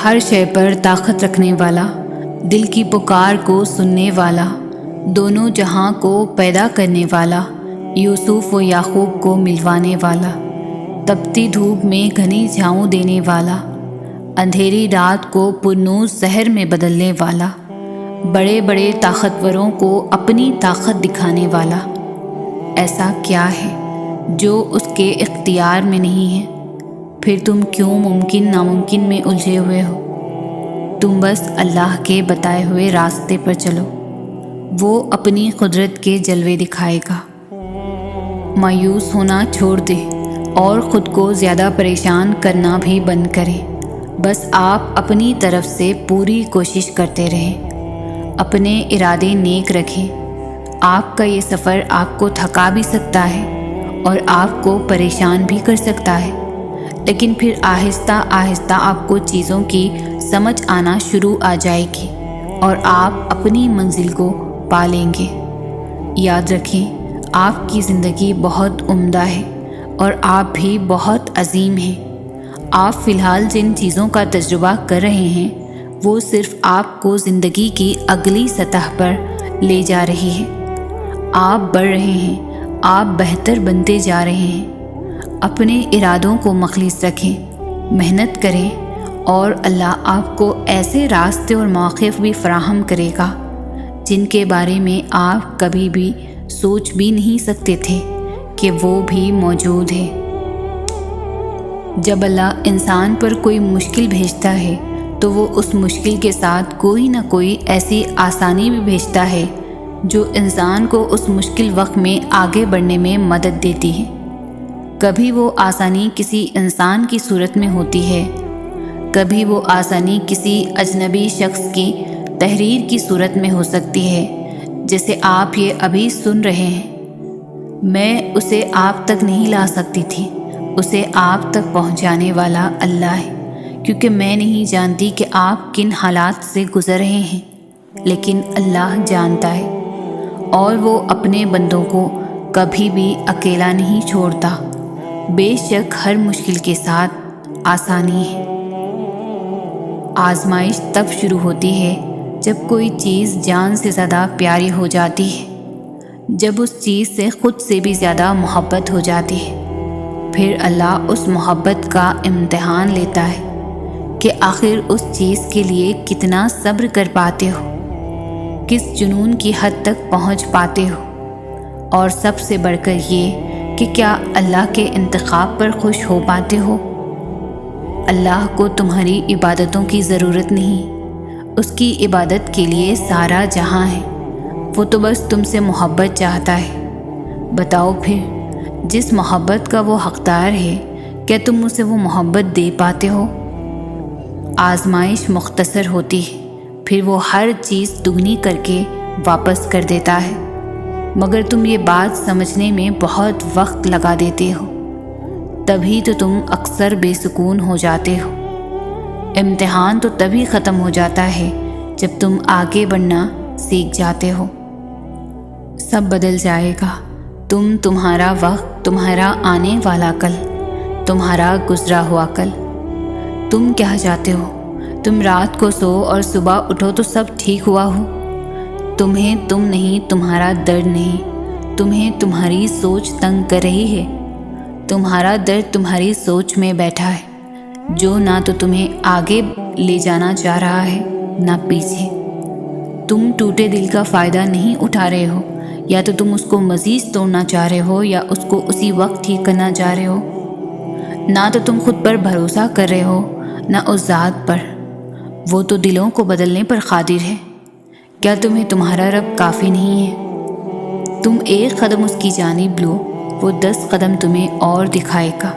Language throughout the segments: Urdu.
ہر شے پر طاقت رکھنے والا، دل کی پکار کو سننے والا، دونوں جہاں کو پیدا کرنے والا، یوسف و یعقوب کو ملوانے والا، تپتی دھوپ میں گھنی چھاؤں دینے والا، اندھیری رات کو پرنور سحر میں بدلنے والا، بڑے بڑے طاقتوروں کو اپنی طاقت دکھانے والا۔ ایسا کیا ہے جو اس کے اختیار میں نہیں ہے؟ پھر تم کیوں ممکن ناممکن میں الجھے ہوئے ہو؟ تم بس اللہ کے بتائے ہوئے راستے پر چلو، وہ اپنی قدرت کے جلوے دکھائے گا۔ مایوس ہونا چھوڑ دے اور خود کو زیادہ پریشان کرنا بھی بند کریں۔ بس آپ اپنی طرف سے پوری کوشش کرتے رہیں، اپنے ارادے نیک رکھیں۔ آپ کا یہ سفر آپ کو تھکا بھی سکتا ہے اور آپ کو پریشان بھی کر سکتا ہے، لیکن پھر آہستہ آہستہ آپ کو چیزوں کی سمجھ آنا شروع آ جائے گی اور آپ اپنی منزل کو پا لیں گے۔ یاد رکھیں، آپ کی زندگی بہت عمدہ ہے اور آپ بھی بہت عظیم ہیں۔ آپ فی الحال جن چیزوں کا تجربہ کر رہے ہیں وہ صرف آپ کو زندگی کی اگلی سطح پر لے جا رہی ہے۔ آپ بڑھ رہے ہیں، آپ بہتر بنتے جا رہے ہیں۔ اپنے ارادوں کو مخلص رکھیں، محنت کریں اور اللہ آپ کو ایسے راستے اور مواقف بھی فراہم کرے گا جن کے بارے میں آپ کبھی بھی سوچ بھی نہیں سکتے تھے کہ وہ بھی موجود ہے۔ جب اللہ انسان پر کوئی مشکل بھیجتا ہے تو وہ اس مشکل کے ساتھ کوئی نہ کوئی ایسی آسانی بھی بھیجتا ہے جو انسان کو اس مشکل وقت میں آگے بڑھنے میں مدد دیتی ہے۔ کبھی وہ آسانی کسی انسان کی صورت میں ہوتی ہے، کبھی وہ آسانی کسی اجنبی شخص کی تحریر کی صورت میں ہو سکتی ہے، جیسے آپ یہ ابھی سن رہے ہیں۔ میں اسے آپ تک نہیں لا سکتی تھی، اسے آپ تک پہنچانے والا اللہ ہے، کیونکہ میں نہیں جانتی کہ آپ کن حالات سے گزر رہے ہیں، لیکن اللہ جانتا ہے، اور وہ اپنے بندوں کو کبھی بھی اکیلا نہیں چھوڑتا۔ بے شک ہر مشکل کے ساتھ آسانی ہے۔ آزمائش تب شروع ہوتی ہے جب کوئی چیز جان سے زیادہ پیاری ہو جاتی ہے، جب اس چیز سے خود سے بھی زیادہ محبت ہو جاتی ہے۔ پھر اللہ اس محبت کا امتحان لیتا ہے کہ آخر اس چیز کے لیے کتنا صبر کر پاتے ہو، کس جنون کی حد تک پہنچ پاتے ہو، اور سب سے بڑھ کر یہ کہ کیا اللہ کے انتخاب پر خوش ہو پاتے ہو۔ اللہ کو تمہاری عبادتوں کی ضرورت نہیں، اس کی عبادت کے لیے سارا جہاں ہے، وہ تو بس تم سے محبت چاہتا ہے۔ بتاؤ پھر، جس محبت کا وہ حقدار ہے، کیا تم اسے وہ محبت دے پاتے ہو؟ آزمائش مختصر ہوتی ہے، پھر وہ ہر چیز دگنی کر کے واپس کر دیتا ہے، مگر تم یہ بات سمجھنے میں بہت وقت لگا دیتے ہو، تبھی تو تم اکثر بے سکون ہو جاتے ہو۔ امتحان تو تبھی ختم ہو جاتا ہے جب تم آگے بڑھنا سیکھ جاتے ہو۔ سب بدل جائے گا، تمہارا وقت، تمہارا آنے والا کل، تمہارا گزرا ہوا کل۔ تم کیا چاہتے ہو؟ تم رات کو سو اور صبح اٹھو تو سب ٹھیک ہوا ہو؟ تمہیں تم نہیں، تمہارا درد نہیں، تمہیں تمہاری سوچ تنگ کر رہی ہے۔ تمہارا درد تمہاری سوچ میں بیٹھا ہے، جو نہ تو تمہیں آگے لے جانا چاہ رہا ہے نہ پیچھے۔ تم ٹوٹے دل کا فائدہ نہیں اٹھا رہے ہو، یا تو تم اس کو مزید توڑنا چاہ رہے ہو یا اس کو اسی وقت ٹھیک کرنا چاہ رہے ہو۔ نہ تو تم خود پر بھروسہ کر رہے ہو نہ اس ذات پر، وہ تو دلوں کو بدلنے پر قادر ہے۔ کیا تمہیں تمہارا رب کافی نہیں ہے؟ تم ایک قدم اس کی جانب لو، وہ 10 قدم تمہیں اور دکھائے گا۔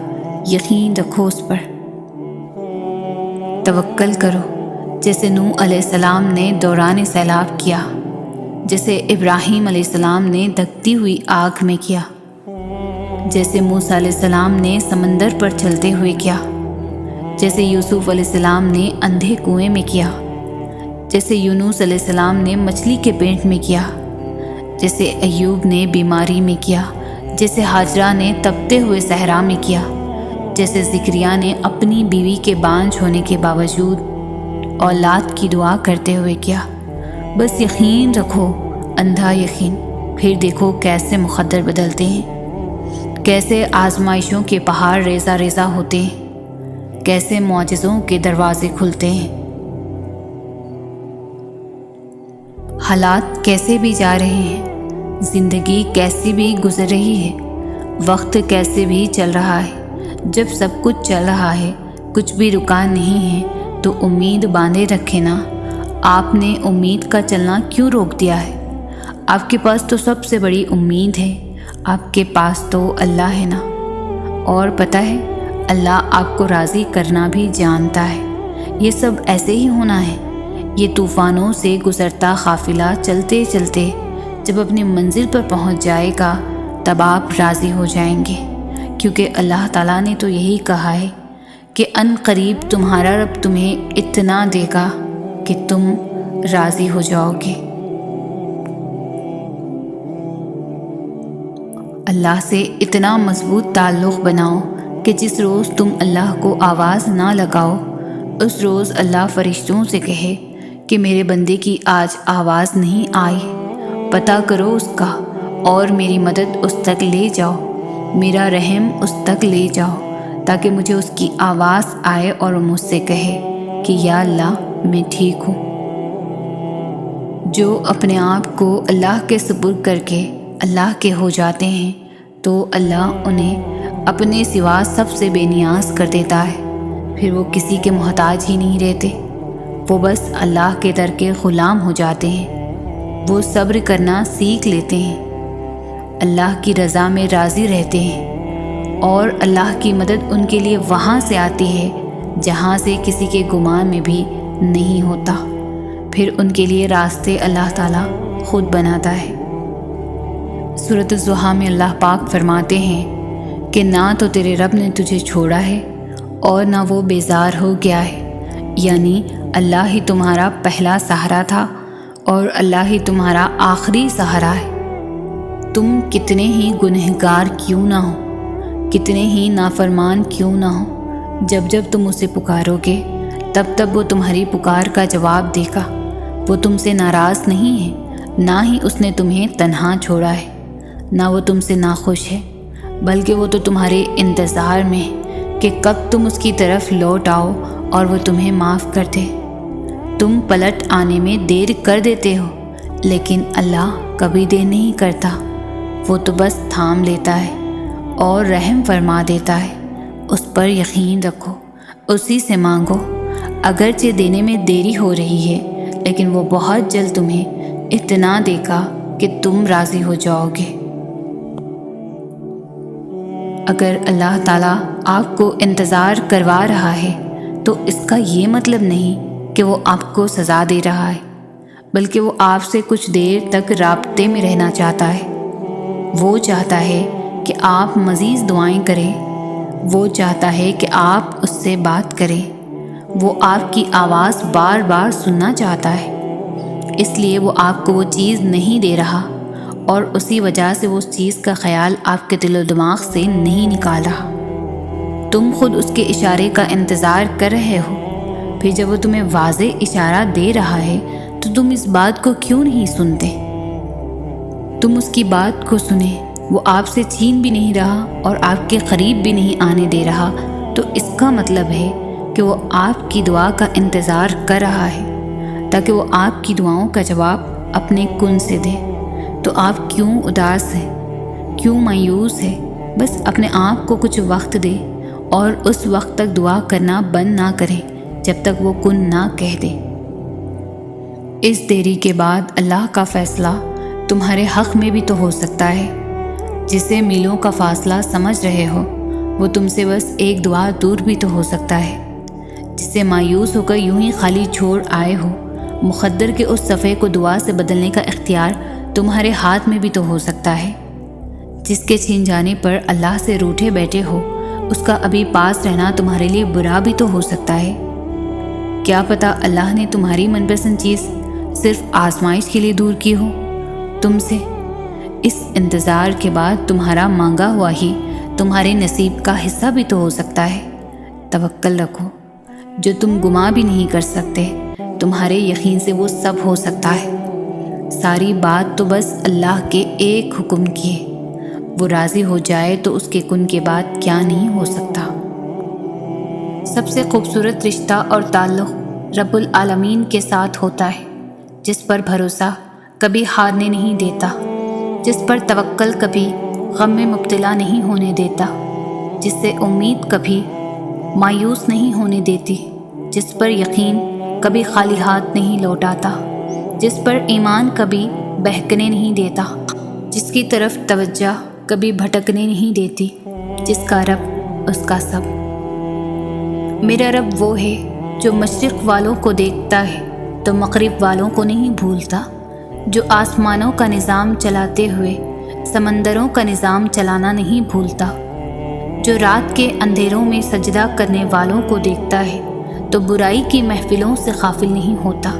یقین رکھو اس پر، توکل کرو، جیسے نوح علیہ السلام نے دوران سیلاب کیا، جیسے ابراہیم علیہ السلام نے دھکتی ہوئی آگ میں کیا، جیسے موسیٰ علیہ السلام نے سمندر پر چلتے ہوئے کیا، جیسے یوسف علیہ السلام نے اندھے کنویں میں کیا، جیسے یونس علیہ السلام نے مچھلی کے پیٹ میں کیا، جیسے ایوب نے بیماری میں کیا، جیسے ہاجرہ نے تپتے ہوئے صحرا میں کیا، جیسے زکریا نے اپنی بیوی کے بانجھ ہونے کے باوجود اولاد کی دعا کرتے ہوئے کیا۔ بس یقین رکھو، اندھا یقین، پھر دیکھو کیسے مقدر بدلتے ہیں، کیسے آزمائشوں کے پہاڑ ریزہ ریزہ ہوتے ہیں، کیسے معجزوں کے دروازے کھلتے ہیں۔ حالات کیسے بھی جا رہے ہیں، زندگی کیسی بھی گزر رہی ہے، وقت کیسے بھی چل رہا ہے، جب سب کچھ چل رہا ہے، کچھ بھی رکا نہیں ہے، تو امید باندھے رکھے نا۔ آپ نے امید کا چلنا کیوں روک دیا ہے؟ آپ کے پاس تو سب سے بڑی امید ہے، آپ کے پاس تو اللہ ہے نا۔ اور پتہ ہے، اللہ آپ کو راضی کرنا بھی جانتا ہے۔ یہ سب ایسے ہی ہونا ہے۔ یہ طوفانوں سے گزرتا قافلہ چلتے چلتے جب اپنی منزل پر پہنچ جائے گا تب آپ راضی ہو جائیں گے، کیونکہ اللہ تعالیٰ نے تو یہی کہا ہے کہ ان قریب تمہارا رب تمہیں اتنا دے گا کہ تم راضی ہو جاؤ گے۔ اللہ سے اتنا مضبوط تعلق بناؤ کہ جس روز تم اللہ کو آواز نہ لگاؤ، اس روز اللہ فرشتوں سے کہے کہ میرے بندے کی آج آواز نہیں آئی، پتہ کرو اس کا اور میری مدد اس تک لے جاؤ، میرا رحم اس تک لے جاؤ، تاکہ مجھے اس کی آواز آئے اور مجھ سے کہے کہ یا اللہ میں ٹھیک ہوں۔ جو اپنے آپ کو اللہ کے سپرد کر کے اللہ کے ہو جاتے ہیں تو اللہ انہیں اپنے سوا سب سے بے نیاز کر دیتا ہے، پھر وہ کسی کے محتاج ہی نہیں رہتے، وہ بس اللہ کے در کے غلام ہو جاتے ہیں، وہ صبر کرنا سیکھ لیتے ہیں، اللہ کی رضا میں راضی رہتے ہیں، اور اللہ کی مدد ان کے لیے وہاں سے آتی ہے جہاں سے کسی کے گمان میں بھی نہیں ہوتا، پھر ان کے لیے راستے اللہ تعالیٰ خود بناتا ہے۔ سورۃ الضحیٰ میں اللہ پاک فرماتے ہیں کہ نہ تو تیرے رب نے تجھے چھوڑا ہے اور نہ وہ بیزار ہو گیا ہے، یعنی اللہ ہی تمہارا پہلا سہارا تھا اور اللہ ہی تمہارا آخری سہارا ہے۔ تم کتنے ہی گنہگار کیوں نہ ہو، کتنے ہی نافرمان کیوں نہ ہو، جب جب تم اسے پکارو گے تب تب وہ تمہاری پکار کا جواب دے گا۔ وہ تم سے ناراض نہیں ہے، نہ ہی اس نے تمہیں تنہا چھوڑا ہے، نہ وہ تم سے ناخوش ہے، بلکہ وہ تو تمہارے انتظار میں ہے کہ کب تم اس کی طرف لوٹ آؤ اور وہ تمہیں معاف کر دے۔ تم پلٹ آنے میں دیر کر دیتے ہو، لیکن اللہ کبھی دیر نہیں کرتا، وہ تو بس تھام لیتا ہے اور رحم فرما دیتا ہے۔ اس پر یقین رکھو، اسی سے مانگو، اگرچہ دینے میں دیری ہو رہی ہے لیکن وہ بہت جلد تمہیں اتنا دے گا کہ تم راضی ہو جاؤ گے۔ اگر اللہ تعالیٰ آپ کو انتظار کروا رہا ہے تو اس کا یہ مطلب نہیں کہ وہ آپ کو سزا دے رہا ہے، بلکہ وہ آپ سے کچھ دیر تک رابطے میں رہنا چاہتا ہے۔ وہ چاہتا ہے کہ آپ مزید دعائیں کریں، وہ چاہتا ہے کہ آپ اس سے بات کریں، وہ آپ کی آواز بار بار سننا چاہتا ہے، اس لیے وہ آپ کو وہ چیز نہیں دے رہا اور اسی وجہ سے وہ اس چیز کا خیال آپ کے دل و دماغ سے نہیں نکال رہا۔ تم خود اس کے اشارے کا انتظار کر رہے ہو، پھر جب وہ تمہیں واضح اشارہ دے رہا ہے تو تم اس بات کو کیوں نہیں سنتے؟ تم اس کی بات کو سنیں، وہ آپ سے چھین بھی نہیں رہا اور آپ کے قریب بھی نہیں آنے دے رہا، تو اس کا مطلب ہے کہ وہ آپ کی دعا کا انتظار کر رہا ہے تاکہ وہ آپ کی دعاؤں کا جواب اپنے کن سے دے۔ تو آپ کیوں اداس ہیں، کیوں مایوس ہیں؟ بس اپنے آپ کو کچھ وقت دے اور اس وقت تک دعا کرنا بند نہ کریں جب تک وہ کن نہ کہہ دے۔ اس دیری کے بعد اللہ کا فیصلہ تمہارے حق میں بھی تو ہو سکتا ہے۔ جسے میلوں کا فاصلہ سمجھ رہے ہو وہ تم سے بس ایک دعا دور بھی تو ہو سکتا ہے۔ جسے مایوس ہو کر یوں ہی خالی چھوڑ آئے ہو، مقدر کے اس صفحے کو دعا سے بدلنے کا اختیار تمہارے ہاتھ میں بھی تو ہو سکتا ہے۔ جس کے چھین جانے پر اللہ سے روٹھے بیٹھے ہو، اس کا ابھی پاس رہنا تمہارے لیے برا بھی تو ہو سکتا ہے۔ کیا پتہ اللہ نے تمہاری من پسند چیز صرف آزمائش کے لیے دور کی ہو تم سے۔ اس انتظار کے بعد تمہارا مانگا ہوا ہی تمہارے نصیب کا حصہ بھی تو ہو سکتا ہے۔ توکل رکھو، جو تم گما بھی نہیں کر سکتے، تمہارے یقین سے وہ سب ہو سکتا ہے۔ ساری بات تو بس اللہ کے ایک حکم کی ہے، وہ راضی ہو جائے تو اس کے کن کے بعد کیا نہیں ہو سکتا۔ سب سے خوبصورت رشتہ اور تعلق رب العالمین کے ساتھ ہوتا ہے، جس پر بھروسہ کبھی ہارنے نہیں دیتا، جس پر توکل کبھی غم میں مبتلا نہیں ہونے دیتا، جس سے امید کبھی مایوس نہیں ہونے دیتی، جس پر یقین کبھی خالی ہاتھ نہیں لوٹاتا، جس پر ایمان کبھی بہکنے نہیں دیتا، جس کی طرف توجہ کبھی بھٹکنے نہیں دیتی، جس کا رب اس کا سب۔ میرا رب وہ ہے جو مشرق والوں کو دیکھتا ہے تو مغرب والوں کو نہیں بھولتا، جو آسمانوں کا نظام چلاتے ہوئے سمندروں کا نظام چلانا نہیں بھولتا، جو رات کے اندھیروں میں سجدہ کرنے والوں کو دیکھتا ہے تو برائی کی محفلوں سے غافل نہیں ہوتا،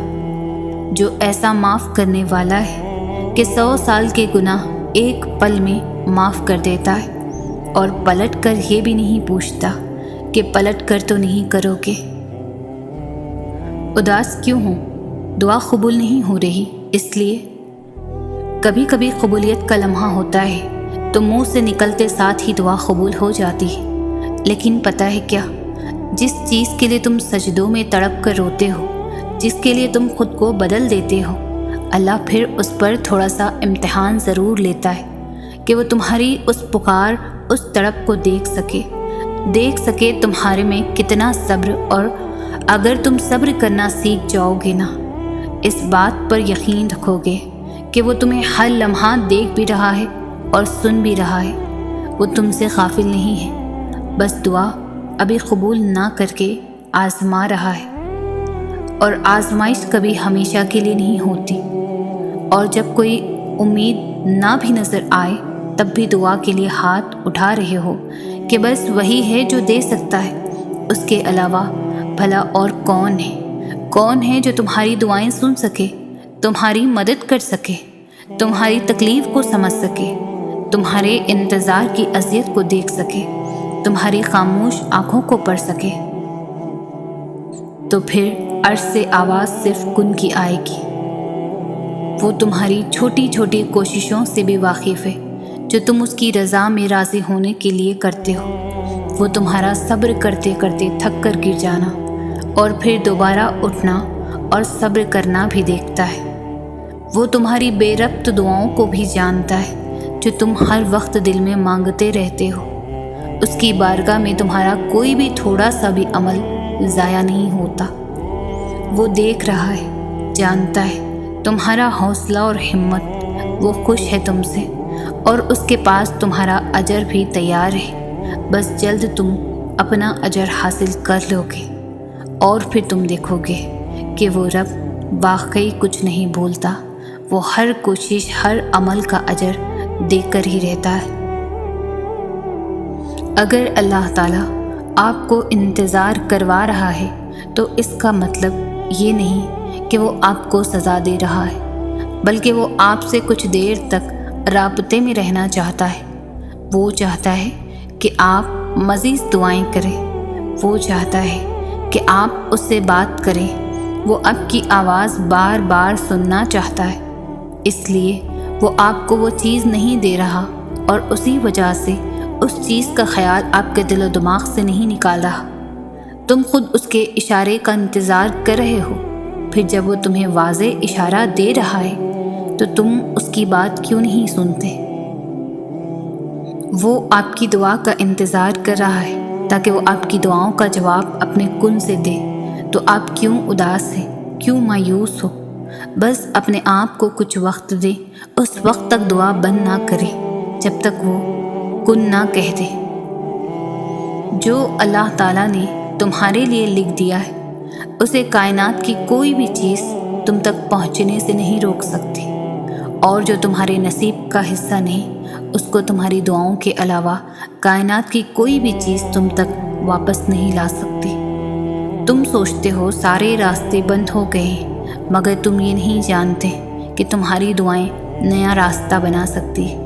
جو ایسا معاف کرنے والا ہے کہ 100 سال کے گناہ ایک پل میں معاف کر دیتا ہے، اور پلٹ کر یہ بھی نہیں پوچھتا کہ پلٹ کر تو نہیں کرو گے۔ اداس کیوں ہوں؟ دعا قبول نہیں ہو رہی، اس لیے کبھی کبھی قبولیت کا لمحہ ہوتا ہے تو منہ سے نکلتے ساتھ ہی دعا قبول ہو جاتی ہے، لیکن پتہ ہے کیا؟ جس چیز کے لیے تم سجدوں میں تڑپ کر روتے ہو، جس کے لیے تم خود کو بدل دیتے ہو، اللہ پھر اس پر تھوڑا سا امتحان ضرور لیتا ہے کہ وہ تمہاری اس پکار، اس تڑپ کو دیکھ سکے تمہارے میں کتنا صبر، اور اگر تم صبر کرنا سیکھ جاؤ گے نا، اس بات پر یقین رکھو گے کہ وہ تمہیں ہر لمحہ دیکھ بھی رہا ہے اور سن بھی رہا ہے، وہ تم سے غافل نہیں ہے، بس دعا ابھی قبول نہ کر کے آزما رہا ہے، اور آزمائش کبھی ہمیشہ کے لیے نہیں ہوتی، اور جب کوئی امید نہ بھی نظر آئے تب بھی دعا کے لیے ہاتھ اٹھا رہے ہو کہ بس وہی ہے جو دے سکتا ہے، اس کے علاوہ بھلا اور کون ہے جو تمہاری دعائیں سن سکے، تمہاری مدد کر سکے، تمہاری تکلیف کو سمجھ سکے، تمہارے انتظار کی اذیت کو دیکھ سکے، تمہاری خاموش آنکھوں کو پڑھ سکے؟ تو پھر عرش سے آواز صرف کن کی آئے گی۔ وہ تمہاری چھوٹی چھوٹی کوششوں سے بھی واقف ہے جو تم اس کی رضا میں راضی ہونے کے لیے کرتے ہو، وہ تمہارا صبر کرتے کرتے تھک کر گر جانا اور پھر دوبارہ اٹھنا اور صبر کرنا بھی دیکھتا ہے، وہ تمہاری بے ربط دعاؤں کو بھی جانتا ہے جو تم ہر وقت دل میں مانگتے رہتے ہو، اس کی بارگاہ میں تمہارا کوئی بھی تھوڑا سا بھی عمل ضائع نہیں ہوتا، وہ دیکھ رہا ہے، جانتا ہے تمہارا حوصلہ اور ہمت، وہ خوش ہے تم سے، اور اس کے پاس تمہارا اجر بھی تیار ہے، بس جلد تم اپنا اجر حاصل کر لو گے، اور پھر تم دیکھو گے کہ وہ رب واقعی کچھ نہیں بھولتا، وہ ہر کوشش، ہر عمل کا اجر دے کر ہی رہتا ہے۔ اگر اللہ تعالیٰ آپ کو انتظار کروا رہا ہے تو اس کا مطلب یہ نہیں کہ وہ آپ کو سزا دے رہا ہے، بلکہ وہ آپ سے کچھ دیر تک رابطے میں رہنا چاہتا ہے، وہ چاہتا ہے کہ آپ مزید دعائیں کریں، وہ چاہتا ہے کہ آپ اس سے بات کریں، وہ آپ کی آواز بار بار سننا چاہتا ہے، اس لیے وہ آپ کو وہ چیز نہیں دے رہا، اور اسی وجہ سے اس چیز کا خیال آپ کے دل و دماغ سے نہیں نکال رہا، تم خود اس کے اشارے کا انتظار کر رہے ہو، پھر جب وہ تمہیں واضح اشارہ دے رہا ہے تو تم اس کی بات کیوں نہیں سنتے؟ وہ آپ کی دعا کا انتظار کر رہا ہے تاکہ وہ آپ کی دعاؤں کا جواب اپنے کن سے دے، تو آپ کیوں اداس ہیں، کیوں مایوس ہو؟ بس اپنے آپ کو کچھ وقت دے، اس وقت تک دعا بند نہ کرے جب تک وہ کن نہ کہہ دے۔ جو اللہ تعالیٰ نے تمہارے لیے لکھ دیا ہے اسے کائنات کی کوئی بھی چیز تم تک پہنچنے سے نہیں روک سکتی، اور جو تمہارے نصیب کا حصہ نہیں اس کو تمہاری دعاؤں کے علاوہ کائنات کی کوئی بھی چیز تم تک واپس نہیں لا سکتی۔ تم سوچتے ہو سارے راستے بند ہو گئے ہیں، مگر تم یہ نہیں جانتے کہ تمہاری دعائیں نیا راستہ بنا سکتی ہیں۔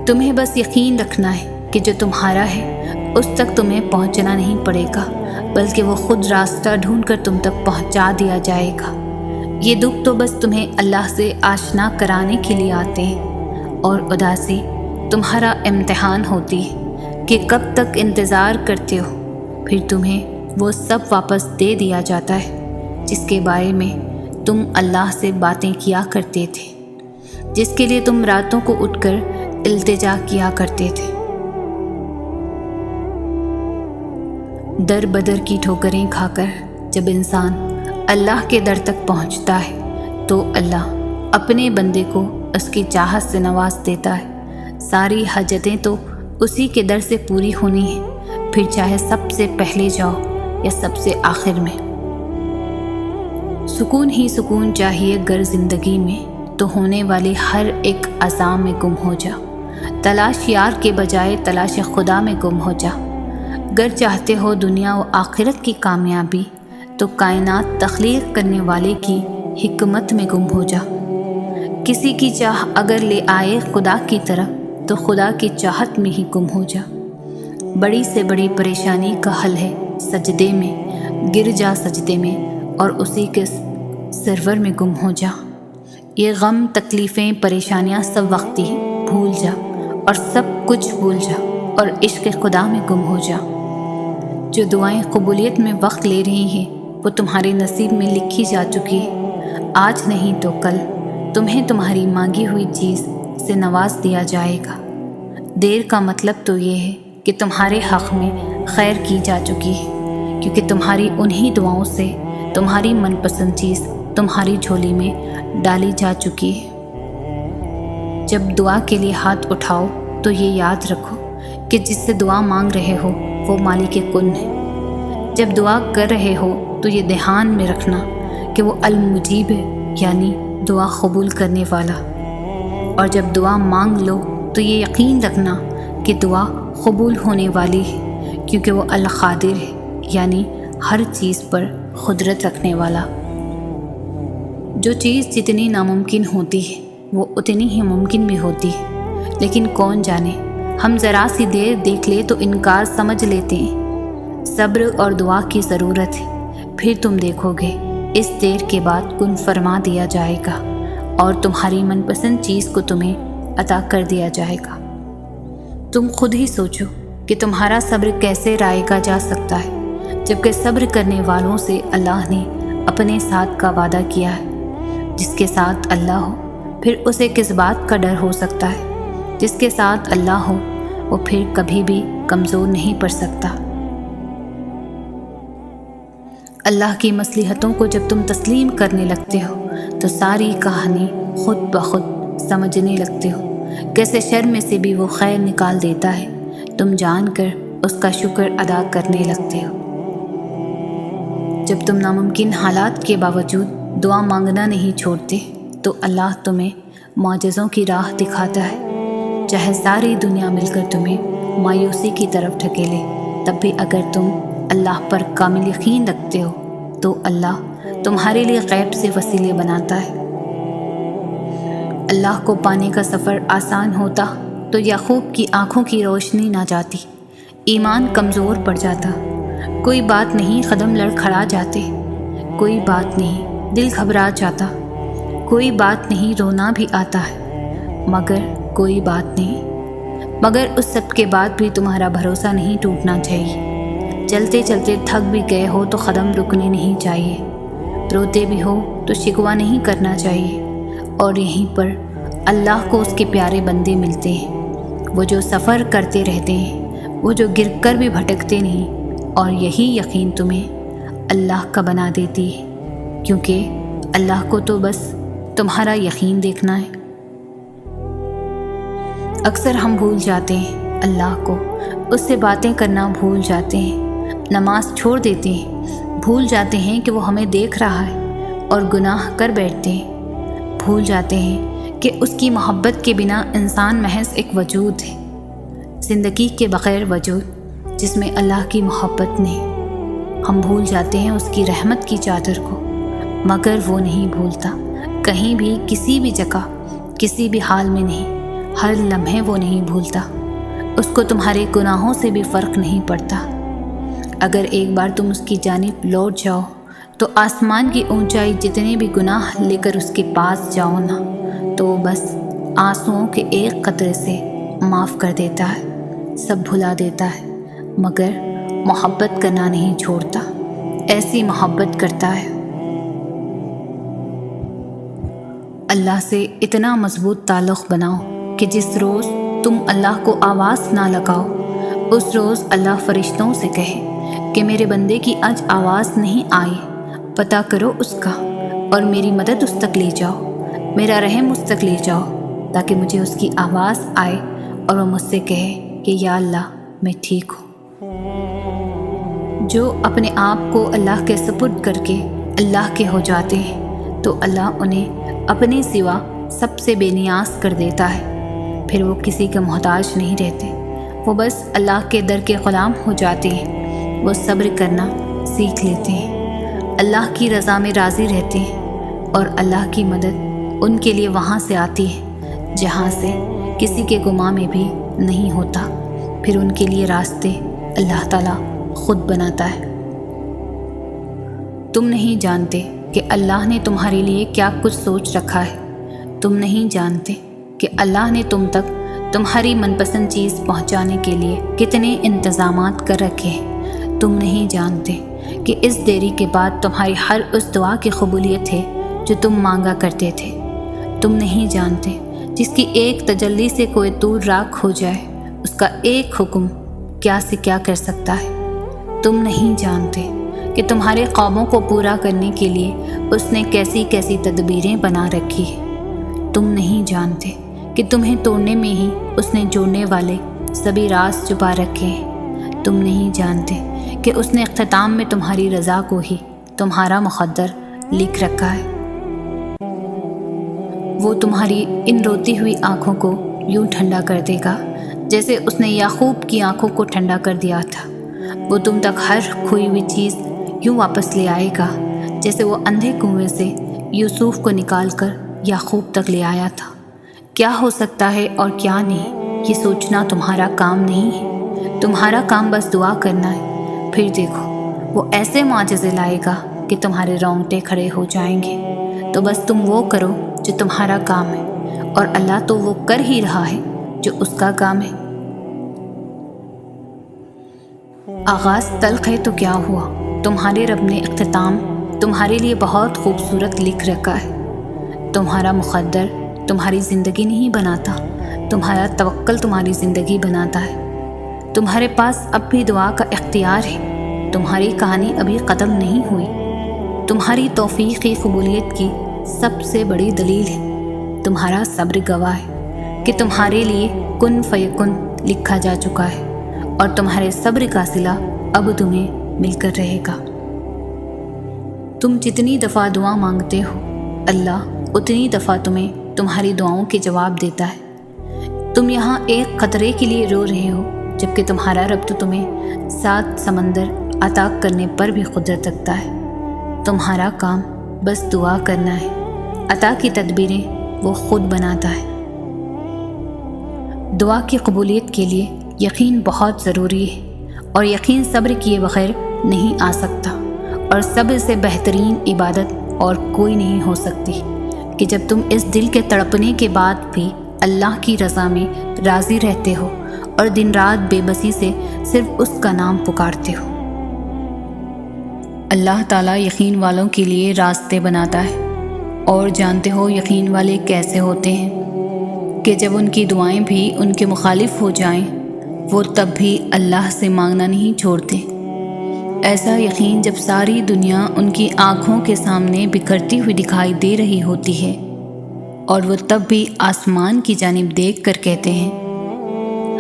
تمہیں بس یقین رکھنا ہے کہ جو تمہارا ہے اس تک تمہیں پہنچنا نہیں پڑے گا، بلکہ وہ خود راستہ ڈھونڈ کر تم تک پہنچا دیا جائے گا۔ یہ دکھ تو بس تمہیں اللہ سے آشنا کرانے کے لیے آتے ہیں، اور اداسی تمہارا امتحان ہوتی ہے کہ کب تک انتظار کرتے ہو۔ پھر تمہیں وہ سب واپس دے دیا جاتا ہے جس کے بارے میں تم اللہ سے باتیں کیا کرتے تھے، جس کے لیے تم راتوں کو اٹھ کر التجا کیا کرتے تھے۔ در بدر کی ٹھوکریں کھا کر جب انسان اللہ کے در تک پہنچتا ہے تو اللہ اپنے بندے کو اس کی چاہت سے نواز دیتا ہے۔ ساری حاجتیں تو اسی کے در سے پوری ہونی ہیں، پھر چاہے سب سے پہلے جاؤ یا سب سے آخر میں۔ سکون ہی سکون چاہیے گر زندگی میں، تو ہونے والے ہر ایک عزام میں گم ہو جا۔ تلاش یار کے بجائے تلاش خدا میں گم ہو جا۔ گر چاہتے ہو دنیا و آخرت کی کامیابی، تو کائنات تخلیق کرنے والے کی حکمت میں گم ہو جا۔ کسی کی چاہ اگر لے آئے خدا کی طرف، تو خدا کی چاہت میں ہی گم ہو جا۔ بڑی سے بڑی پریشانی کا حل ہے سجدے میں، گر جا سجدے میں اور اسی کے سرور میں گم ہو جا۔ یہ غم، تکلیفیں، پریشانیاں سب وقتی بھول جا، اور سب کچھ بھول جا اور عشق خدا میں گم ہو جا۔ جو دعائیں قبولیت میں وقت لے رہی ہیں وہ تمہارے نصیب میں لکھی جا چکی ہے۔ آج نہیں تو کل تمہیں تمہاری مانگی ہوئی چیز سے نواز دیا جائے گا۔ دیر کا مطلب تو یہ ہے کہ تمہارے حق میں خیر کی جا چکی ہے، کیونکہ تمہاری انہی دعاؤں سے تمہاری من پسند چیز تمہاری جھولی میں ڈالی جا چکی ہے۔ جب دعا کے لیے ہاتھ اٹھاؤ تو یہ یاد رکھو کہ جس سے دعا مانگ رہے ہو وہ مالک کن ہے۔ جب دعا کر رہے ہو تو یہ دھیان میں رکھنا کہ وہ المجیب ہے، یعنی دعا قبول کرنے والا۔ اور جب دعا مانگ لو تو یہ یقین رکھنا کہ دعا قبول ہونے والی ہے، کیونکہ وہ القادر ہے، یعنی ہر چیز پر قدرت رکھنے والا۔ جو چیز جتنی ناممکن ہوتی ہے وہ اتنی ہی ممکن بھی ہوتی ہے، لیکن کون جانے ہم ذرا سی دیر دیکھ لے تو انکار سمجھ لیتے ہیں۔ صبر اور دعا کی ضرورت ہے، پھر تم دیکھو گے اس دیر کے بعد کن فرما دیا جائے گا اور تمہاری من پسند چیز کو تمہیں عطا کر دیا جائے گا۔ تم خود ہی سوچو کہ تمہارا صبر کیسے رائگا جا سکتا ہے، جبکہ صبر کرنے والوں سے اللہ نے اپنے ساتھ کا وعدہ کیا ہے۔ جس کے ساتھ اللہ ہو پھر اسے کس بات کا ڈر ہو سکتا ہے؟ جس کے ساتھ اللہ ہو وہ پھر کبھی بھی کمزور نہیں پڑ سکتا۔ اللہ کی مصلحتوں کو جب تم تسلیم کرنے لگتے ہو تو ساری کہانی خود بخود سمجھنے لگتے ہو، کیسے شر میں سے بھی وہ خیر نکال دیتا ہے، تم جان کر اس کا شکر ادا کرنے لگتے ہو۔ جب تم ناممکن حالات کے باوجود دعا مانگنا نہیں چھوڑتے تو اللہ تمہیں معجزوں کی راہ دکھاتا ہے۔ چاہے ساری دنیا مل کر تمہیں مایوسی کی طرف ڈھکیلے، تب بھی اگر تم اللہ پر کامل یقین رکھتے ہو تو اللہ تمہارے لیے غیب سے وسیلے بناتا ہے۔ اللہ کو پانے کا سفر آسان ہوتا تو یعقوب کی آنکھوں کی روشنی نہ جاتی، ایمان کمزور پڑ جاتا۔ کوئی بات نہیں، قدم لڑکھڑا جاتے، کوئی بات نہیں، دل گھبرا جاتا، کوئی بات نہیں، رونا بھی آتا ہے، مگر کوئی بات نہیں، مگر اس سب کے بعد بھی تمہارا بھروسہ نہیں ٹوٹنا چاہیے۔ چلتے چلتے تھک بھی گئے ہو تو قدم رکنے نہیں چاہیے، روتے بھی ہو تو شکوہ نہیں کرنا چاہیے۔ اور یہیں پر اللہ کو اس کے پیارے بندے ملتے ہیں، وہ جو سفر کرتے رہتے ہیں، وہ جو گر کر بھی بھٹکتے نہیں، اور یہی یقین تمہیں اللہ کا بنا دیتی ہے، کیونکہ اللہ کو تو بس تمہارا یقین دیکھنا ہے۔ اکثر ہم بھول جاتے ہیں اللہ کو، اس سے باتیں کرنا بھول جاتے ہیں، نماز چھوڑ دیتے ہیں، بھول جاتے ہیں کہ وہ ہمیں دیکھ رہا ہے اور گناہ کر بیٹھتے ہیں، بھول جاتے ہیں کہ اس کی محبت کے بنا انسان محض ایک وجود ہے، زندگی کے بغیر وجود جس میں اللہ کی محبت نہیں۔ ہم بھول جاتے ہیں اس کی رحمت کی چادر کو، مگر وہ نہیں بھولتا، کہیں بھی، کسی بھی جگہ، کسی بھی حال میں نہیں، ہر لمحے وہ نہیں بھولتا۔ اس کو تمہارے گناہوں سے بھی فرق نہیں پڑتا۔ اگر ایک بار تم اس کی جانب لوٹ جاؤ تو آسمان کی اونچائی جتنے بھی گناہ لے کر اس کے پاس جاؤ نا تو وہ بس آنسوؤں کے ایک قطرے سے معاف کر دیتا ہے، سب بھلا دیتا ہے، مگر محبت کرنا نہیں چھوڑتا۔ ایسی محبت کرتا ہے۔ اللہ سے اتنا مضبوط تعلق بناؤ کہ جس روز تم اللہ کو آواز نہ لگاؤ اس روز اللہ فرشتوں سے کہے کہ میرے بندے کی آج آواز نہیں آئی، پتہ کرو اس کا اور میری مدد اس تک لے جاؤ، میرا رحم اس تک لے جاؤ، تاکہ مجھے اس کی آواز آئے اور وہ مجھ سے کہے کہ یا اللہ میں ٹھیک ہوں۔ جو اپنے آپ کو اللہ کے سپرد کر کے اللہ کے ہو جاتے ہیں تو اللہ انہیں اپنے سوا سب سے بے نیاز کر دیتا ہے، پھر وہ کسی کا محتاج نہیں رہتے، وہ بس اللہ کے در کے غلام ہو جاتے ہیں، وہ صبر کرنا سیکھ لیتے ہیں، اللہ کی رضا میں راضی رہتے ہیں، اور اللہ کی مدد ان کے لیے وہاں سے آتی ہے جہاں سے کسی کے گمان میں بھی نہیں ہوتا، پھر ان کے لیے راستے اللہ تعالیٰ خود بناتا ہے۔ تم نہیں جانتے کہ اللہ نے تمہارے لیے کیا کچھ سوچ رکھا ہے، تم نہیں جانتے کہ اللہ نے تم تک تمہاری من پسند چیز پہنچانے کے لیے کتنے انتظامات کر رکھے ہیں، تم نہیں جانتے کہ اس دیری کے بعد تمہاری ہر اس دعا کی قبولیت ہے جو تم مانگا کرتے تھے، تم نہیں جانتے جس کی ایک تجلی سے کوئی طور راکھ ہو جائے اس کا ایک حکم کیا سے کیا کر سکتا ہے، تم نہیں جانتے کہ تمہارے خوابوں کو پورا کرنے کے لیے اس نے کیسی کیسی تدبیریں بنا رکھی ہیں، تم نہیں جانتے کہ تمہیں توڑنے میں ہی اس نے جوڑنے والے سبھی راز چھپا رکھے ہیں، تم نہیں جانتے کہ اس نے اختتام میں تمہاری رضا کو ہی تمہارا مقدر لکھ رکھا ہے۔ وہ تمہاری ان روتی ہوئی آنکھوں کو یوں ٹھنڈا کر دے گا جیسے اس نے یعقوب کی آنکھوں کو ٹھنڈا کر دیا تھا، وہ تم تک ہر کھوئی ہوئی چیز یوں واپس لے آئے گا جیسے وہ اندھے کنویں سے یوسف کو نکال کر یعقوب تک لے آیا تھا۔ کیا ہو سکتا ہے اور کیا نہیں یہ سوچنا تمہارا کام نہیں ہے، تمہارا کام بس دعا کرنا ہے، پھر دیکھو وہ ایسے معجزے لائے گا کہ تمہارے رونگٹے کھڑے ہو جائیں گے۔ تو بس تم وہ کرو جو تمہارا کام ہے، اور اللہ تو وہ کر ہی رہا ہے جو اس کا کام ہے۔ آغاز تلخ ہے تو کیا ہوا، تمہارے رب نے اختتام تمہارے لیے بہت خوبصورت لکھ رکھا ہے۔ تمہارا مقدر تمہاری زندگی نہیں بناتا، تمہارا توکل تمہاری زندگی بناتا ہے۔ تمہارے پاس اب بھی دعا کا اختیار ہے، تمہاری کہانی ابھی ختم نہیں ہوئی۔ تمہاری توفیق کی قبولیت کی سب سے بڑی دلیل ہے تمہارا صبر گواہ ہے کہ تمہارے لیے کن فیکن لکھا جا چکا ہے، اور تمہارے صبر کا صلہ اب تمہیں مل کر رہے گا۔ تم جتنی دفعہ دعا مانگتے ہو اللہ اتنی دفعہ تمہیں تمہاری دعاؤں کے جواب دیتا ہے۔ تم یہاں ایک قطرے کے لیے رو رہے ہو جبکہ تمہارا رب تو تمہیں 7 سمندر عطا کرنے پر بھی قدرت رکھتا ہے۔ تمہارا کام بس دعا کرنا ہے، عطا کی تدبیریں وہ خود بناتا ہے۔ دعا کی قبولیت کے لیے یقین بہت ضروری ہے، اور یقین صبر کیے بغیر نہیں آ سکتا، اور صبر سے بہترین عبادت اور کوئی نہیں ہو سکتی کہ جب تم اس دل کے تڑپنے کے بعد بھی اللہ کی رضا میں راضی رہتے ہو اور دن رات بے بسی سے صرف اس کا نام پکارتے ہو۔ اللہ تعالیٰ یقین والوں کے لیے راستے بناتا ہے، اور جانتے ہو یقین والے کیسے ہوتے ہیں کہ جب ان کی دعائیں بھی ان کے مخالف ہو جائیں وہ تب بھی اللہ سے مانگنا نہیں چھوڑتے۔ ایسا یقین جب ساری دنیا ان کی آنکھوں کے سامنے بکھرتی ہوئی دکھائی دے رہی ہوتی ہے اور وہ تب بھی آسمان کی جانب دیکھ کر کہتے ہیں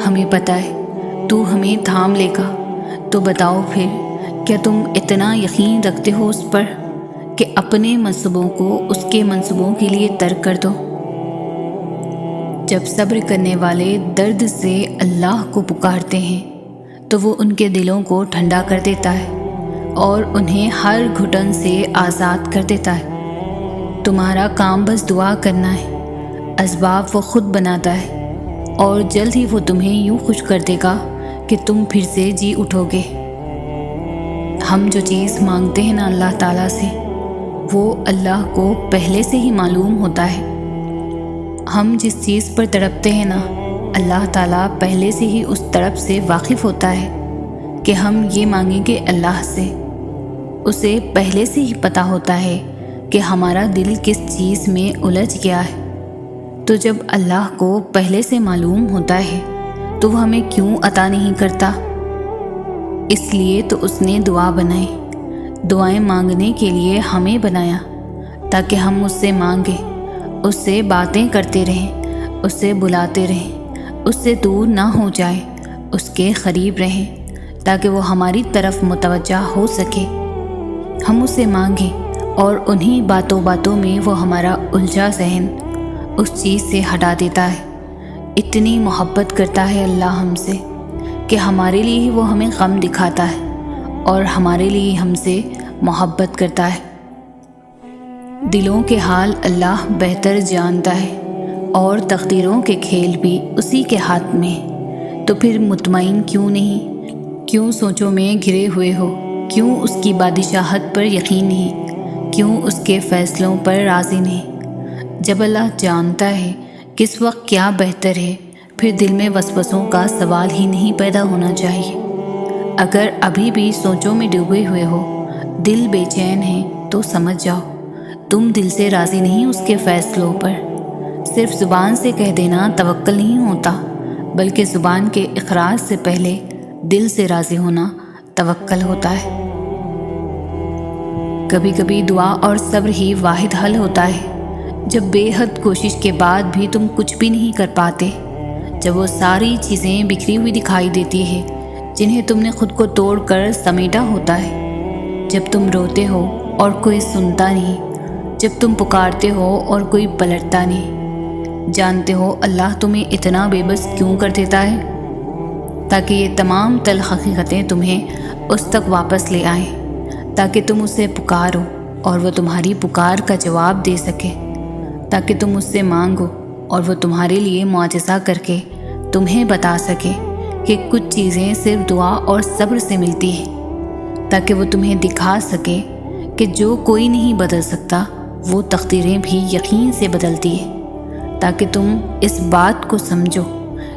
ہمیں پتہ ہے تو ہمیں تھام لے گا، تو بتاؤ پھر کیا تم اتنا یقین رکھتے ہو اس پر کہ اپنے منصبوں کو اس کے منصبوں کے لیے ترک کر دو؟ جب صبر کرنے والے درد سے اللہ کو پکارتے ہیں تو وہ ان کے دلوں کو ٹھنڈا کر دیتا ہے اور انہیں ہر گھٹن سے آزاد کر دیتا ہے۔ تمہارا کام بس دعا کرنا ہے، اسباب وہ خود بناتا ہے، اور جلد ہی وہ تمہیں یوں خوش کر دے گا کہ تم پھر سے جی اٹھو گے۔ ہم جو چیز مانگتے ہیں نا اللہ تعالیٰ سے، وہ اللہ کو پہلے سے ہی معلوم ہوتا ہے۔ ہم جس چیز پر تڑپتے ہیں نا، اللہ تعالیٰ پہلے سے ہی اس طرف سے واقف ہوتا ہے کہ ہم یہ مانگیں گے اللہ سے۔ اسے پہلے سے ہی پتہ ہوتا ہے کہ ہمارا دل کس چیز میں الجھ گیا ہے۔ تو جب اللہ کو پہلے سے معلوم ہوتا ہے تو وہ ہمیں کیوں عطا نہیں کرتا؟ اس لیے تو اس نے دعا بنائی، دعائیں مانگنے کے لیے ہمیں بنایا تاکہ ہم اس سے مانگیں، اس سے باتیں کرتے رہیں، اس سے بلاتے رہیں، اس سے دور نہ ہو جائیں، اس کے قریب رہیں تاکہ وہ ہماری طرف متوجہ ہو سکے۔ ہم اس سے مانگیں اور انہی باتوں میں وہ ہمارا الجھا ذہن اس چیز سے ہٹا دیتا ہے۔ اتنی محبت کرتا ہے اللہ ہم سے کہ ہمارے لیے ہی وہ ہمیں غم دکھاتا ہے اور ہمارے لیے ہم سے محبت کرتا ہے۔ دلوں کے حال اللہ بہتر جانتا ہے اور تقدیروں کے کھیل بھی اسی کے ہاتھ میں ہے۔ تو پھر مطمئن کیوں نہیں؟ کیوں سوچوں میں گھرے ہوئے ہو؟ کیوں اس کی بادشاہت پر یقین نہیں؟ کیوں اس کے فیصلوں پر راضی نہیں؟ جب اللہ جانتا ہے کس وقت کیا بہتر ہے، پھر دل میں وسوسوں کا سوال ہی نہیں پیدا ہونا چاہیے۔ اگر ابھی بھی سوچوں میں ڈوبے ہوئے ہو، دل بے چین ہے، تو سمجھ جاؤ تم دل سے راضی نہیں اس کے فیصلوں پر۔ صرف زبان سے کہہ دینا توکل نہیں ہوتا، بلکہ زبان کے اقرار سے پہلے دل سے راضی ہونا توکل ہوتا ہے۔ کبھی کبھی دعا اور صبر ہی واحد حل ہوتا ہے۔ جب بے حد کوشش کے بعد بھی تم کچھ بھی نہیں کر پاتے، جب وہ ساری چیزیں بکھری ہوئی دکھائی دیتی ہے جنہیں تم نے خود کو توڑ کر سمیٹا ہوتا ہے، جب تم روتے ہو اور کوئی سنتا نہیں، جب تم پکارتے ہو اور کوئی پلٹتا نہیں، جانتے ہو اللہ تمہیں اتنا بے بس کیوں کر دیتا ہے؟ تاکہ یہ تمام تلخ حقیقتیں تمہیں اس تک واپس لے آئیں، تاکہ تم اسے پکارو اور وہ تمہاری پکار کا جواب دے سکے، تاکہ تم اس سے مانگو اور وہ تمہارے لیے معجزہ کر کے تمہیں بتا سکے کہ کچھ چیزیں صرف دعا اور صبر سے ملتی ہیں، تاکہ وہ تمہیں دکھا سکے کہ جو کوئی نہیں بدل سکتا وہ تقدیریں بھی یقین سے بدلتی ہیں، تاکہ تم اس بات کو سمجھو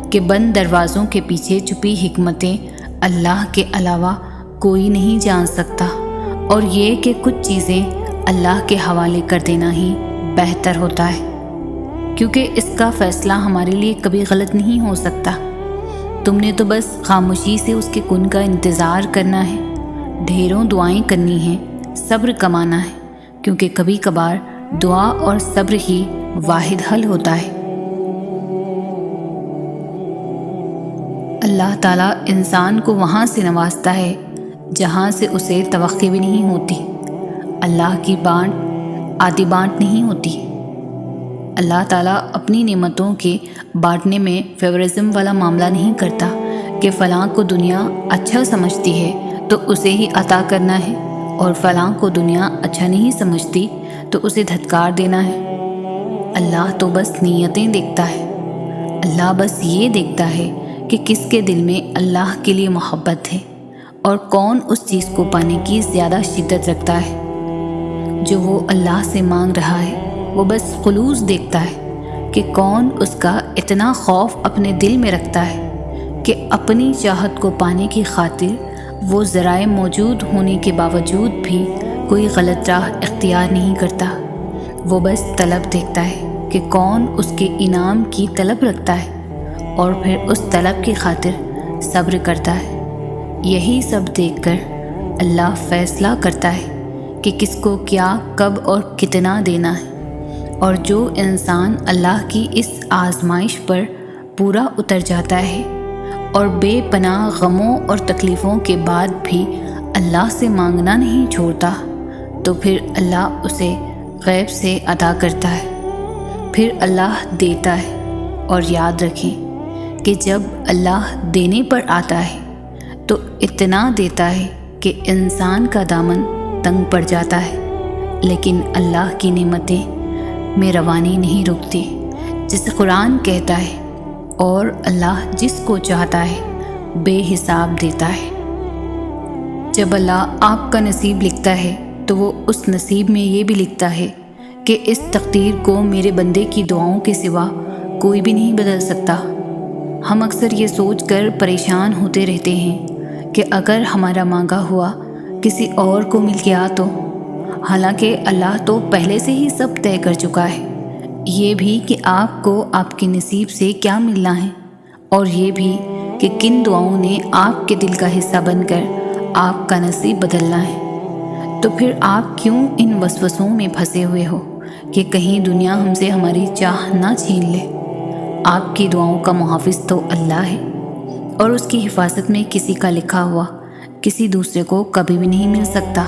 کہ بند دروازوں کے پیچھے چھپی حکمتیں اللہ کے علاوہ کوئی نہیں جان سکتا، اور یہ کہ کچھ چیزیں اللہ کے حوالے کر دینا ہی بہتر ہوتا ہے، کیونکہ اس کا فیصلہ ہمارے لیے کبھی غلط نہیں ہو سکتا۔ تم نے تو بس خاموشی سے اس کے کن کا انتظار کرنا ہے، ڈھیروں دعائیں کرنی ہیں، صبر کمانا ہے، کیونکہ کبھی کبھار دعا اور صبر ہی واحد حل ہوتا ہے۔ اللہ تعالیٰ انسان کو وہاں سے نوازتا ہے جہاں سے اسے توقع بھی نہیں ہوتی۔ اللہ کی بانٹ آدھی بانٹ نہیں ہوتی۔ اللہ تعالیٰ اپنی نعمتوں کے بانٹنے میں فیورزم والا معاملہ نہیں کرتا کہ فلاں کو دنیا اچھا سمجھتی ہے تو اسے ہی عطا کرنا ہے، اور فلاں کو دنیا اچھا نہیں سمجھتی تو اسے دھتکار دینا ہے۔ اللہ تو بس نیتیں دیکھتا ہے۔ اللہ بس یہ دیکھتا ہے کہ کس کے دل میں اللہ کے لیے محبت ہے اور کون اس چیز کو پانے کی زیادہ شدت رکھتا ہے۔ جو وہ اللہ سے مانگ رہا ہے وہ بس خلوص دیکھتا ہے کہ کون اس کا اتنا خوف اپنے دل میں رکھتا ہے کہ اپنی چاہت کو پانے کی خاطر وہ ذرائع موجود ہونے کے باوجود بھی کوئی غلط راہ اختیار نہیں کرتا۔ وہ بس طلب دیکھتا ہے کہ کون اس کے انعام کی طلب رکھتا ہے اور پھر اس طلب کی خاطر صبر کرتا ہے۔ یہی سب دیکھ کر اللہ فیصلہ کرتا ہے کہ کس کو کیا، کب اور کتنا دینا ہے۔ اور جو انسان اللہ کی اس آزمائش پر پورا اتر جاتا ہے اور بے پناہ غموں اور تکلیفوں کے بعد بھی اللہ سے مانگنا نہیں چھوڑتا، تو پھر اللہ اسے غیب سے عطا کرتا ہے، پھر اللہ دیتا ہے۔ اور یاد رکھیں کہ جب اللہ دینے پر آتا ہے تو اتنا دیتا ہے کہ انسان کا دامن تنگ پڑ جاتا ہے، لیکن اللہ کی نعمتیں میں روانی نہیں رکتی، جسے قرآن کہتا ہے، اور اللہ جس کو چاہتا ہے بے حساب دیتا ہے۔ جب اللہ آپ کا نصیب لکھتا ہے تو وہ اس نصیب میں یہ بھی لکھتا ہے کہ اس تقدیر کو میرے بندے کی دعاؤں کے سوا کوئی بھی نہیں بدل سکتا۔ ہم اکثر یہ سوچ کر پریشان ہوتے رہتے ہیں کہ اگر ہمارا مانگا ہوا کسی اور کو مل گیا تو، حالانکہ اللہ تو پہلے سے ہی سب طے کر چکا ہے، یہ بھی کہ آپ کو آپ کے نصیب سے کیا ملنا ہے، اور یہ بھی کہ کن دعاؤں نے آپ کے دل کا حصہ بن کر آپ کا نصیب بدلنا ہے۔ تو پھر آپ کیوں ان وسوسوں میں پھنسے ہوئے ہو کہ کہیں دنیا ہم سے ہماری چاہ نہ چھین لے؟ آپ کی دعاؤں کا محافظ تو اللہ ہے، اور اس کی حفاظت میں کسی کا لکھا ہوا کسی دوسرے کو کبھی بھی نہیں مل سکتا۔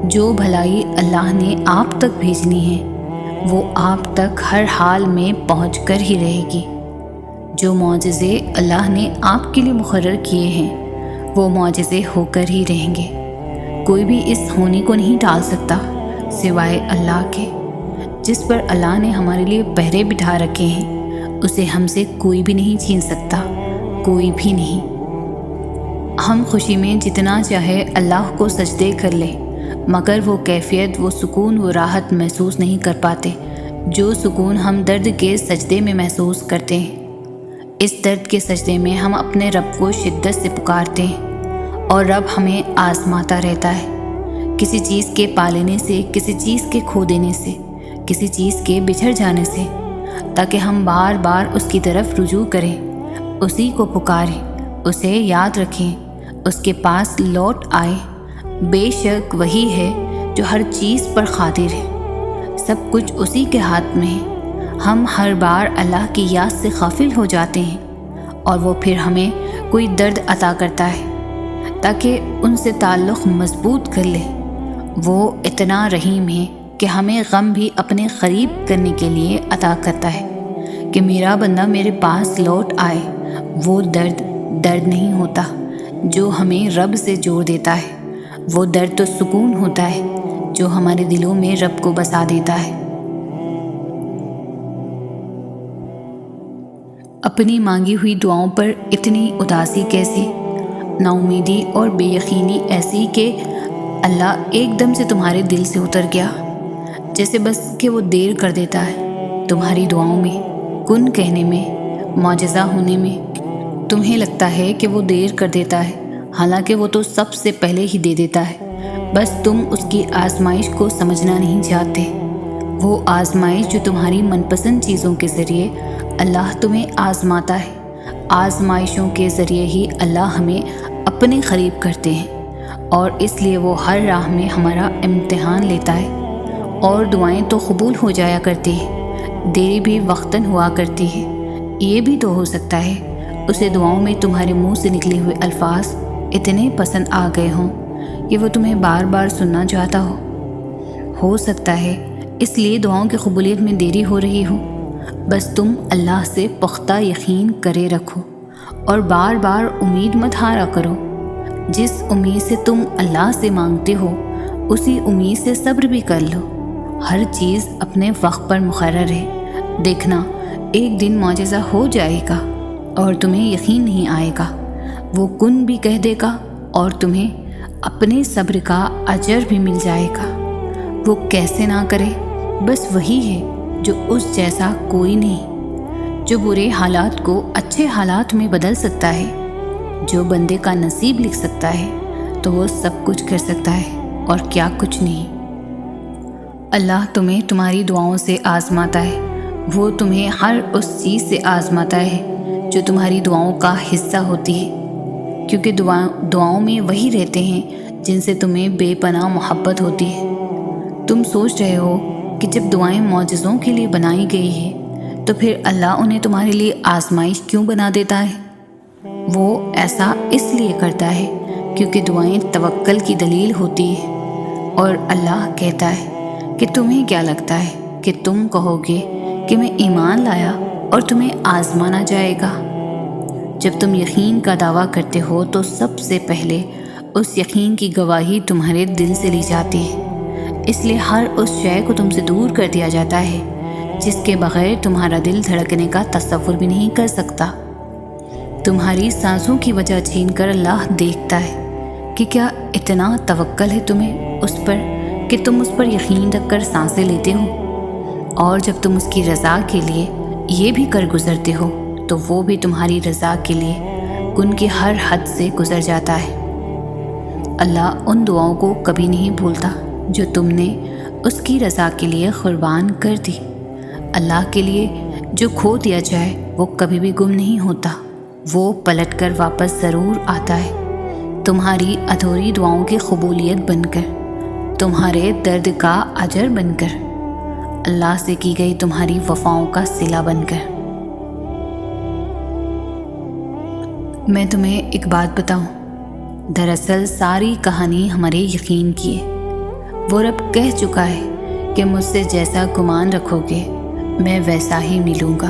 جو بھلائی اللہ نے آپ تک بھیجنی ہے وہ آپ تک ہر حال میں پہنچ کر ہی رہے گی۔ جو معجزے اللہ نے آپ کے لیے مقرر کیے ہیں وہ معجزے ہو کر ہی رہیں گے۔ کوئی بھی اس ہونے کو نہیں ٹال سکتا سوائے اللہ کے۔ جس پر اللہ نے ہمارے لیے پہرے بٹھا رکھے ہیں اسے ہم سے کوئی بھی نہیں چھین سکتا، کوئی بھی نہیں۔ ہم خوشی میں جتنا چاہے اللہ کو سجدے کر لیں، مگر وہ کیفیت، وہ سکون، وہ راحت محسوس نہیں کر پاتے جو سکون ہم درد کے سجدے میں محسوس کرتے ہیں۔ اس درد کے سجدے میں ہم اپنے رب کو شدت سے پکارتے ہیں، اور رب ہمیں آزماتا رہتا ہے، کسی چیز کے پا لینے سے، کسی چیز کے کھو دینے سے، کسی چیز کے بچھڑ جانے سے، تاکہ ہم بار بار اس کی طرف رجوع کریں، اسی کو پکاریں، اسے یاد رکھیں، اس کے پاس لوٹ آئیں۔ بے شک وہی ہے جو ہر چیز پر قادر ہے، سب کچھ اسی کے ہاتھ میں ہے۔ ہم ہر بار اللہ کی یاد سے غافل ہو جاتے ہیں، اور وہ پھر ہمیں کوئی درد عطا کرتا ہے تاکہ ان سے تعلق مضبوط کر لے۔ وہ اتنا رحیم ہے کہ ہمیں غم بھی اپنے قریب کرنے کے لیے عطا کرتا ہے کہ میرا بندہ میرے پاس لوٹ آئے۔ وہ درد نہیں ہوتا جو ہمیں رب سے جوڑ دیتا ہے، وہ درد تو سکون ہوتا ہے جو ہمارے دلوں میں رب کو بسا دیتا ہے۔ اپنی مانگی ہوئی دعاؤں پر اتنی اداسی کیسی، نا امیدی اور بے یقینی ایسی کہ اللہ ایک دم سے تمہارے دل سے اتر گیا، جیسے بس کہ وہ دیر کر دیتا ہے تمہاری دعاؤں میں، کن کہنے میں، معجزہ ہونے میں۔ تمہیں لگتا ہے کہ وہ دیر کر دیتا ہے، حالانکہ وہ تو سب سے پہلے ہی دے دیتا ہے، بس تم اس کی آزمائش کو سمجھنا نہیں چاہتے۔ وہ آزمائش جو تمہاری من پسند چیزوں کے ذریعے اللہ تمہیں آزماتا ہے۔ آزمائشوں کے ذریعے ہی اللہ ہمیں اپنے قریب کرتے ہیں، اور اس لیے وہ ہر راہ میں ہمارا امتحان لیتا ہے۔ اور دعائیں تو قبول ہو جایا کرتی ہیں، دیری بھی وقتاً ہوا کرتی ہے۔ یہ بھی تو ہو سکتا ہے اسے دعاؤں میں تمہارے منہ سے نکلے ہوئے الفاظ اتنے پسند آ گئے ہوں کہ وہ تمہیں بار بار سننا چاہتا ہو سکتا ہے اس لیے دعاؤں کی قبولیت میں دیری ہو رہی ہو۔ بس تم اللہ سے پختہ یقین کرے رکھو، اور بار بار امید مت ہارا کرو۔ جس امید سے تم اللہ سے مانگتے ہو اسی امید سے صبر بھی کر لو۔ ہر چیز اپنے وقت پر مقرر ہے، دیکھنا ایک دن معجزہ ہو جائے گا اور تمہیں یقین نہیں آئے گا۔ وہ کن بھی کہہ دے گا اور تمہیں اپنے صبر کا اجر بھی مل جائے گا۔ وہ کیسے نہ کرے، بس وہی ہے جو اس جیسا کوئی نہیں، جو برے حالات کو اچھے حالات میں بدل سکتا ہے، جو بندے کا نصیب لکھ سکتا ہے تو وہ سب کچھ کر سکتا ہے اور کیا کچھ نہیں۔ اللہ تمہیں تمہاری دعاؤں سے آزماتا ہے، وہ تمہیں ہر اس چیز سے آزماتا ہے جو تمہاری دعاؤں کا حصہ ہوتی ہے، کیونکہ دعاؤں میں وہی رہتے ہیں جن سے تمہیں بے پناہ محبت ہوتی ہے۔ تم سوچ رہے ہو کہ جب دعائیں معجزوں کے لیے بنائی گئی ہے تو پھر اللہ انہیں تمہارے لیے آزمائش کیوں بنا دیتا ہے؟ وہ ایسا اس لیے کرتا ہے کیونکہ دعائیں توکل کی دلیل ہوتی ہے، اور اللہ کہتا ہے کہ تمہیں کیا لگتا ہے کہ تم کہو گے کہ میں ایمان لایا اور تمہیں آزمانا جائے گا؟ جب تم یقین کا دعویٰ کرتے ہو تو سب سے پہلے اس یقین کی گواہی تمہارے دل سے لی جاتی ہے، اس لیے ہر اس شے کو تم سے دور کر دیا جاتا ہے جس کے بغیر تمہارا دل دھڑکنے کا تصور بھی نہیں کر سکتا۔ تمہاری سانسوں کی وجہ چھین کر اللہ دیکھتا ہے کہ کیا اتنا توکل ہے تمہیں اس پر کہ تم اس پر یقین رکھ کر سانسیں لیتے ہو، اور جب تم اس کی رضا کے لیے یہ بھی کر گزرتے ہو تو وہ بھی تمہاری رضا کے لیے ان کی ہر حد سے گزر جاتا ہے۔ اللہ ان دعاؤں کو کبھی نہیں بھولتا جو تم نے اس کی رضا کے لیے قربان کر دی۔ اللہ کے لیے جو کھو دیا جائے وہ کبھی بھی گم نہیں ہوتا، وہ پلٹ کر واپس ضرور آتا ہے، تمہاری ادھوری دعاؤں کی قبولیت بن کر، تمہارے درد کا اجر بن کر، اللہ سے کی گئی تمہاری وفاؤں کا صلہ بن کر۔ میں تمہیں ایک بات بتاؤں، دراصل ساری کہانی ہمارے یقین کی ہے۔ وہ رب کہہ چکا ہے کہ مجھ سے جیسا گمان رکھو گے میں ویسا ہی ملوں گا۔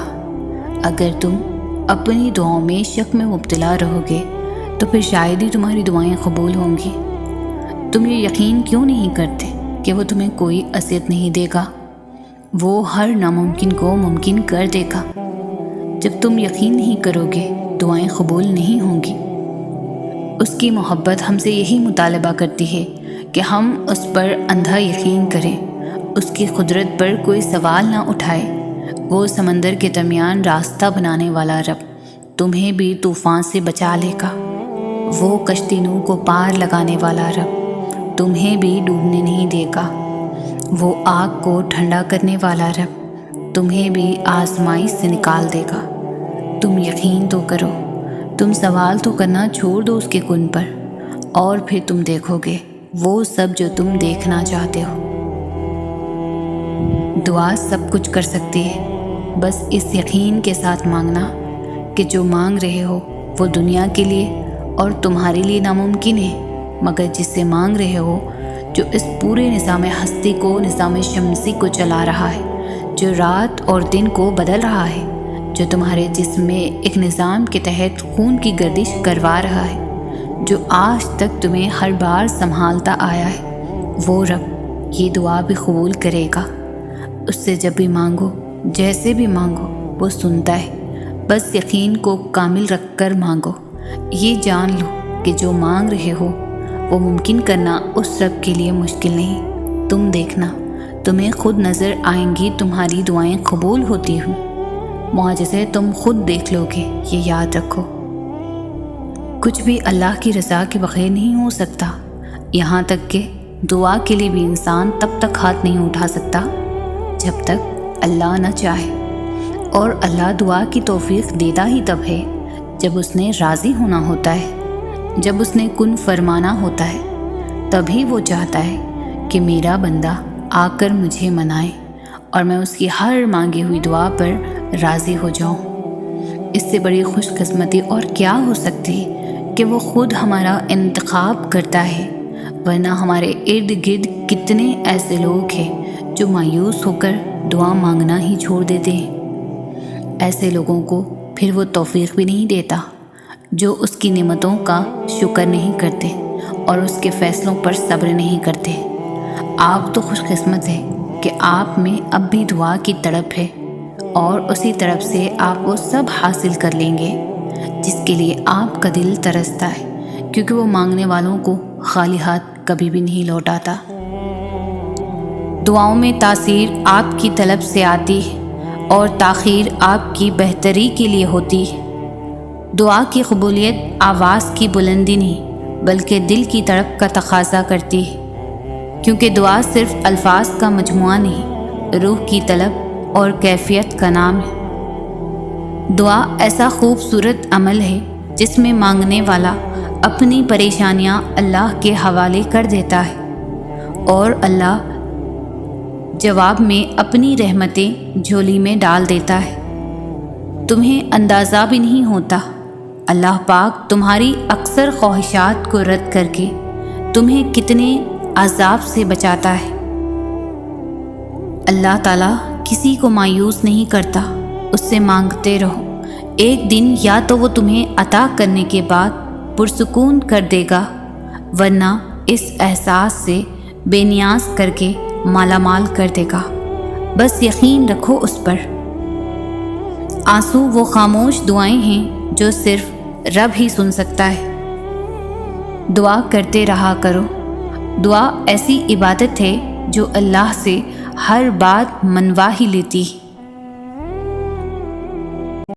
اگر تم اپنی دعاؤں میں شک میں مبتلا رہو گے تو پھر شاید ہی تمہاری دعائیں قبول ہوں گی۔ تم یہ یقین کیوں نہیں کرتے کہ وہ تمہیں کوئی اذیت نہیں دے گا؟ وہ ہر ناممکن کو ممکن کر دے گا۔ جب تم یقین نہیں کرو گے دعائیں قبول نہیں ہوں گی۔ اس کی محبت ہم سے یہی مطالبہ کرتی ہے کہ ہم اس پر اندھا یقین کریں، اس کی قدرت پر کوئی سوال نہ اٹھائے۔ وہ سمندر کے درمیان راستہ بنانے والا رب تمہیں بھی طوفان سے بچا لے گا۔ وہ کشتی نو کو پار لگانے والا رب تمہیں بھی ڈوبنے نہیں دے گا۔ وہ آگ کو ٹھنڈا کرنے والا رب تمہیں بھی آزمائش سے نکال دے گا۔ تم یقین تو کرو، تم سوال تو کرنا چھوڑ دو اس کے کن پر، اور پھر تم دیکھو گے وہ سب جو تم دیکھنا چاہتے ہو۔ دعا سب کچھ کر سکتی ہے، بس اس یقین کے ساتھ مانگنا کہ جو مانگ رہے ہو وہ دنیا کے لیے اور تمہارے لیے ناممکن ہے، مگر جس سے مانگ رہے ہو جو اس پورے نظام ہستی کو، نظام شمسی کو چلا رہا ہے، جو رات اور دن کو بدل رہا ہے، جو تمہارے جسم میں ایک نظام کے تحت خون کی گردش کروا رہا ہے، جو آج تک تمہیں ہر بار سنبھالتا آیا ہے، وہ رب یہ دعا بھی قبول کرے گا۔ اس سے جب بھی مانگو، جیسے بھی مانگو، وہ سنتا ہے۔ بس یقین کو کامل رکھ کر مانگو۔ یہ جان لو کہ جو مانگ رہے ہو وہ ممکن کرنا اس رب کے لیے مشکل نہیں۔ تم دیکھنا، تمہیں خود نظر آئیں گی تمہاری دعائیں قبول ہوتی ہوئی۔ معجزے تم خود دیکھ لو گے، یہ یاد رکھو۔ کچھ بھی اللہ کی رضا کے بغیر نہیں ہو سکتا، یہاں تک کہ دعا کے لیے بھی انسان تب تک ہاتھ نہیں اٹھا سکتا جب تک اللہ نہ چاہے، اور اللہ دعا کی توفیق دیتا ہی تب ہے جب اس نے راضی ہونا ہوتا ہے، جب اس نے کن فرمانا ہوتا ہے، تبھی وہ چاہتا ہے کہ میرا بندہ آ کر مجھے منائے اور میں اس کی ہر مانگی ہوئی دعا پر راضی ہو جاؤں۔ اس سے بڑی خوش قسمتی اور کیا ہو سکتی کہ وہ خود ہمارا انتخاب کرتا ہے، ورنہ ہمارے ارد گرد کتنے ایسے لوگ ہیں جو مایوس ہو کر دعا مانگنا ہی چھوڑ دیتے ہیں۔ ایسے لوگوں کو پھر وہ توفیق بھی نہیں دیتا جو اس کی نعمتوں کا شکر نہیں کرتے اور اس کے فیصلوں پر صبر نہیں کرتے۔ آپ تو خوش قسمت ہیں کہ آپ میں اب بھی دعا کی تڑپ ہے، اور اسی طرف سے آپ وہ سب حاصل کر لیں گے جس کے لیے آپ کا دل ترستا ہے، کیونکہ وہ مانگنے والوں کو خالی ہاتھ کبھی بھی نہیں لوٹاتا۔ دعاؤں میں تاثیر آپ کی طلب سے آتی ہے اور تاخیر آپ کی بہتری کے لیے ہوتی ہے۔ دعا کی قبولیت آواز کی بلندی نہیں بلکہ دل کی تڑپ کا تقاضا کرتی ہے، کیونکہ دعا صرف الفاظ کا مجموعہ نہیں، روح کی طلب اور کیفیت کا نام ہے۔ دعا ایسا خوبصورت عمل ہے جس میں مانگنے والا اپنی پریشانیاں اللہ کے حوالے کر دیتا ہے اور اللہ جواب میں اپنی رحمتیں جھولی میں ڈال دیتا ہے۔ تمہیں اندازہ بھی نہیں ہوتا اللہ پاک تمہاری اکثر خواہشات کو رد کر کے تمہیں کتنے عذاب سے بچاتا ہے۔ اللہ تعالیٰ کسی کو مایوس نہیں کرتا، اس سے مانگتے رہو، ایک دن یا تو وہ تمہیں عطا کرنے کے بعد پرسکون کر دے گا، ورنہ اس احساس سے بے نیاز کر کے مالا مال کر دے گا۔ بس یقین رکھو اس پر۔ آنسو وہ خاموش دعائیں ہیں جو صرف رب ہی سن سکتا ہے۔ دعا کرتے رہا کرو۔ دعا ایسی عبادت ہے جو اللہ سے ہر بات منوا ہی لیتی ہے۔